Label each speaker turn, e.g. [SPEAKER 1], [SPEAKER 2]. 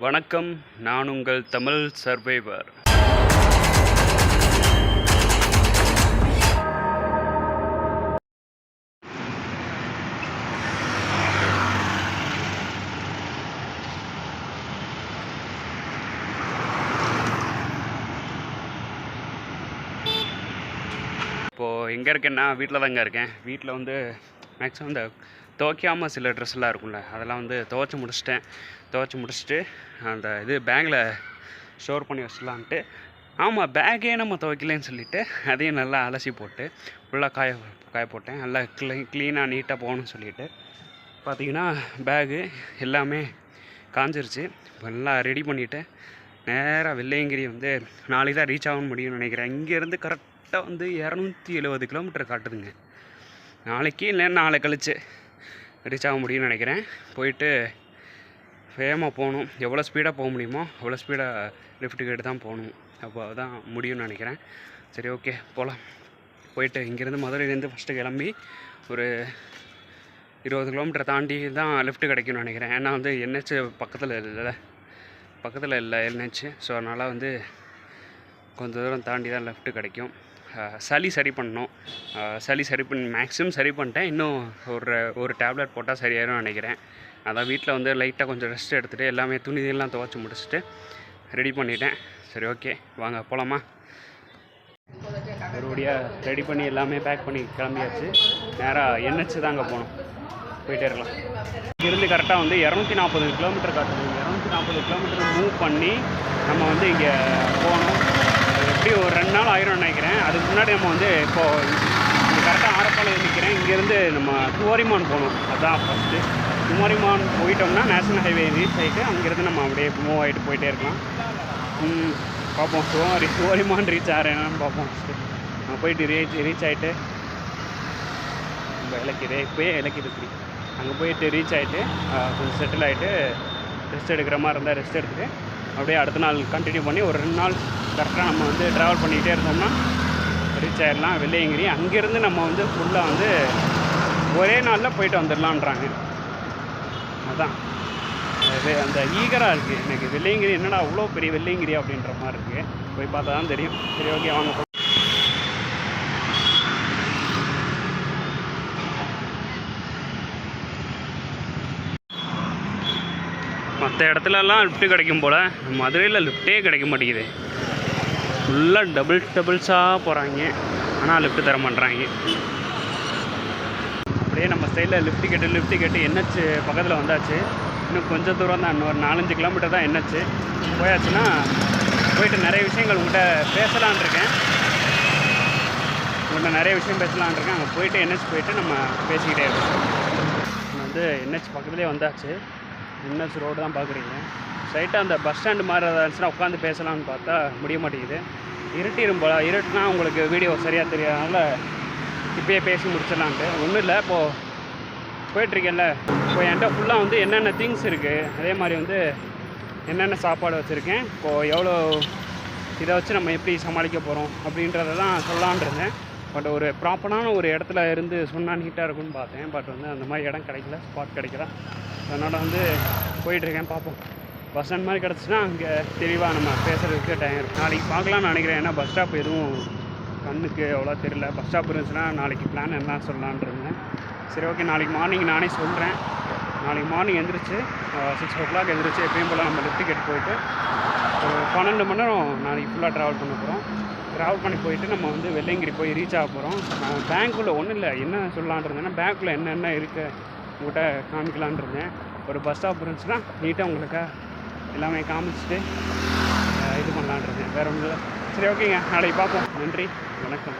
[SPEAKER 1] வணக்கம், நான் உங்கள் தமிழ் சர்வைவர். இப்போது எங்கே இருக்கேன்னா வீட்டில் தாங்க இருக்கேன். வீட்டில் வந்து மேக்ஸிமம் இந்த துவைக்காமல் சில ட்ரெஸ்லாம் இருக்கும்ல, அதெல்லாம் வந்து துவைச்சி முடிச்சுட்டு அந்த இது பேக்கில் ஸ்டோர் பண்ணி வச்சிடலான்ட்டு. ஆமாம், பேக்கே நம்ம துவைக்கலன்னு சொல்லிவிட்டு அதையும் நல்லா அலசி போட்டு ஃபுல்லாக காய போட்டேன். நல்லா க்ளீனாக நீட்டாக போகணும்னு சொல்லிவிட்டு பார்த்தீங்கன்னா பேகு எல்லாமே காஞ்சிருச்சு. இப்போ எல்லாம் ரெடி பண்ணிவிட்டு நேராக வெள்ளையங்கிரி வந்து நாளைக்கு தான் ரீச் ஆகணும்னு முடியும்னு நினைக்கிறேன். இங்கேருந்து கரெக்டாக வந்து 270 கிலோமீட்டர் காட்டுதுங்க. நாளைக்கு இல்லை நாளை கழிச்சு ரீச் ஆக முடியும்னு நினைக்கிறேன். போயிட்டு வேகமாக போகணும். எவ்வளோ ஸ்பீடாக போக முடியுமோ அவ்வளோ ஸ்பீடாக லிஃப்ட் கேட்டு தான் போகணும். அப்போ தான் முடியும்னு நினைக்கிறேன். சரி, ஓகே, போகலாம். போயிட்டு இங்கேருந்து மதுரையிலேருந்து ஃபஸ்ட்டு கிளம்பி ஒரு 20 கிலோமீட்டர் தாண்டி தான் லிஃப்ட் கிடைக்கும்னு நினைக்கிறேன். ஏன்னா வந்து NH பக்கத்தில் இல்லை NH. ஸோ அதனால் வந்து கொஞ்சம் தூரம் தாண்டி தான் லெஃப்ட்டு கிடைக்கும். சளி சரி பண்ணணும். மேக்ஸிமம் சரி பண்ணிட்டேன். இன்னும் ஒரு டேப்லெட் போட்டால் சரியாயிரும் நினைக்கிறேன். அதான் வீட்டில் வந்து லைட்டாக கொஞ்சம் ரெஸ்ட் எடுத்துகிட்டு எல்லாமே துணிதெல்லாம் துவைச்சி முடிச்சுட்டு ரெடி பண்ணிட்டேன். சரி, ஓகே, வாங்க போகலாமா. ஒருபடியாக ரெடி பண்ணி எல்லாமே பேக் பண்ணி கிளம்பியாச்சு. நேராக NH தாங்க போகணும். போயிட்டே இருக்கலாம். இங்கேருந்து கரெக்டாக வந்து 240 கிலோமீட்டர் காட்டுது. 240 கிலோமீட்டர் மூவ் பண்ணி நம்ம வந்து இங்கே போகணும். எப்படி ஒரு 2 நாள் ஆயிரும் நினைக்கிறேன். அதுக்கு முன்னாடி நம்ம வந்து இப்போது இங்கே கரெக்டாக ஆரப்பாளையம் நிற்கிறேன். இங்கேருந்து நம்ம குமரிமான் போகணும். அதுதான் ஃபஸ்ட்டு. குமரிமான் போயிட்டோம்னா நேஷனல் ஹைவே ரீச் ஆகிட்டு அங்கேருந்து நம்ம அப்படியே மூவ் ஆகிட்டு போயிட்டே இருக்கலாம். பார்ப்போம். குமரிமான் ரீச் ஆகிறேன்னு பார்ப்போம். நம்ம போயிட்டு ரீச் ஆகிட்டு நம்ம இலக்கிது அங்கே போயிட்டு ரீச் ஆகிட்டு கொஞ்சம் செட்டில் ஆகிட்டு ரெஸ்ட் எடுக்கிற மாதிரி இருந்தால் ரெஸ்ட் எடுத்துகிட்டு அப்படியே அடுத்த நாள் கண்டினியூ பண்ணி ஒரு 2 நாள் கரெக்டாக நம்ம வந்து ட்ராவல் பண்ணிக்கிட்டே இருந்தோம்னா ரீச் ஆகிடலாம் வெள்ளையங்கிரி. அங்கேருந்து நம்ம வந்து ஃபுல்லாக வந்து ஒரே நாளில் போயிட்டு வந்துடலான்றாங்க. அதுதான் அந்த ஈகராக இருக்குது எனக்கு. வெள்ளையங்கிரி என்னடா அவ்வளோ பெரிய வெள்ளையங்கிரி அப்படின்ற மாதிரி இருக்குது. போய் பார்த்தா தான் தெரியும். சரி, ஓகே, வாங்க. மற்ற இடத்துலலாம் லிஃப்ட்டு கிடைக்கும் போல், மதுரையில் லிஃப்ட்டே கிடைக்க மாட்டேங்குது. ஃபுல்லாக டபுள்ஸாக போகிறாங்க, ஆனால் லிஃப்ட்டு தர மாட்டுறாங்க. அப்படியே நம்ம சைடில் லிஃப்ட்டு கேட்டு NH பக்கத்தில் வந்தாச்சு. இன்னும் கொஞ்சம் தூரம் தான், இன்னும் ஒரு 4-5 கிலோமீட்டர் தான் NH. போயாச்சுன்னா போயிட்டு நிறைய விஷயங்கள் உங்கள்கிட்ட பேசலான் இருக்கேன். அங்கே போயிட்டு NH போயிட்டு நம்ம பேசிக்கிட்டே இருக்கோம். வந்து NH பக்கத்துலேயே வந்தாச்சு. NH ரோடு தான் பார்க்குறீங்க. ஸ்ட்ரைட்டாக அந்த பஸ் ஸ்டாண்டு மாதிரி இருந்துச்சுன்னா உட்காந்து பேசலாம்னு பார்த்தா முடிய மாட்டேங்குது. இருட்டிடும் போல். இருட்டுனா உங்களுக்கு வீடியோ சரியாக தெரியாதனால இப்போயே பேசி முடிச்சிடலான்ட்டு. ஒன்றும் இல்லை, இப்போது போயிட்டுருக்கேன்ல, இப்போ என்கிட்ட ஃபுல்லாக வந்து என்னென்ன திங்ஸ் இருக்குது, அதே மாதிரி வந்து என்னென்ன சாப்பாடு வச்சுருக்கேன், இப்போது எவ்வளோ இதை வச்சு நம்ம எப்படி சமாளிக்க போகிறோம் அப்படின்றத தான் சொல்லலான் இருந்தேன். பட் ஒரு ப்ராப்பரான ஒரு இடத்துல இருந்து சொன்னால் நீட்டாக இருக்குன்னு பார்த்தேன். பட் வந்து அந்த மாதிரி இடம் கிடைக்கல, ஸ்பாட் கிடைக்கல. அதனால் வந்து போயிட்டுருக்கேன். பார்ப்போம். பஸ் ஸ்டாண்ட் மாதிரி கிடச்சின்னா அங்கே தெளிவாக நம்ம பேசுகிறதுக்கு டைம் இருக்கும். நாளைக்கு பார்க்கலான்னு நினைக்கிறேன். ஏன்னா பஸ் ஸ்டாப் எதுவும் கண்ணுக்கு அவ்வளோ தெரியல. பஸ் ஸ்டாப் இருந்துச்சுன்னா நாளைக்கு பிளான் என்ன சொல்லலான் இருந்தேன். சரி, ஓகே, நாளைக்கு மார்னிங் நானே சொல்கிறேன். நாளைக்கு மார்னிங் எழுந்திரிச்சு 6 o'clock எழுந்திரிச்சு எப்பயும் போல் நம்ம லிஃப்ட் கேட்டு போயிட்டு 12 மணி நேரம் நாளைக்கு ஃபுல்லாக ட்ராவல் பண்ண போகிறோம். ட்ராவல் பண்ணி போயிட்டு நம்ம வந்து வெள்ளையங்கிரி போய் ரீச் ஆக போகிறோம். பேங்க்குள்ளே ஒன்றும் இல்லை, என்ன சொல்லலான் இருந்தேன்னா பேங்க்கில் என்னென்ன இருக்குது உங்கள்கிட்ட காமிக்கலான் இருந்தேன். ஒரு பஸ் ஸ்டாப் இருந்துச்சுன்னா நீட்டாக உங்களுக்கு எல்லாமே காமிச்சிட்டு இது பண்ணலான் இருந்தேன். வேறு ஒன்றும் இல்லை. சரி, ஓகேங்க, நாளைக்கு பார்ப்போம். நன்றி, வணக்கம்.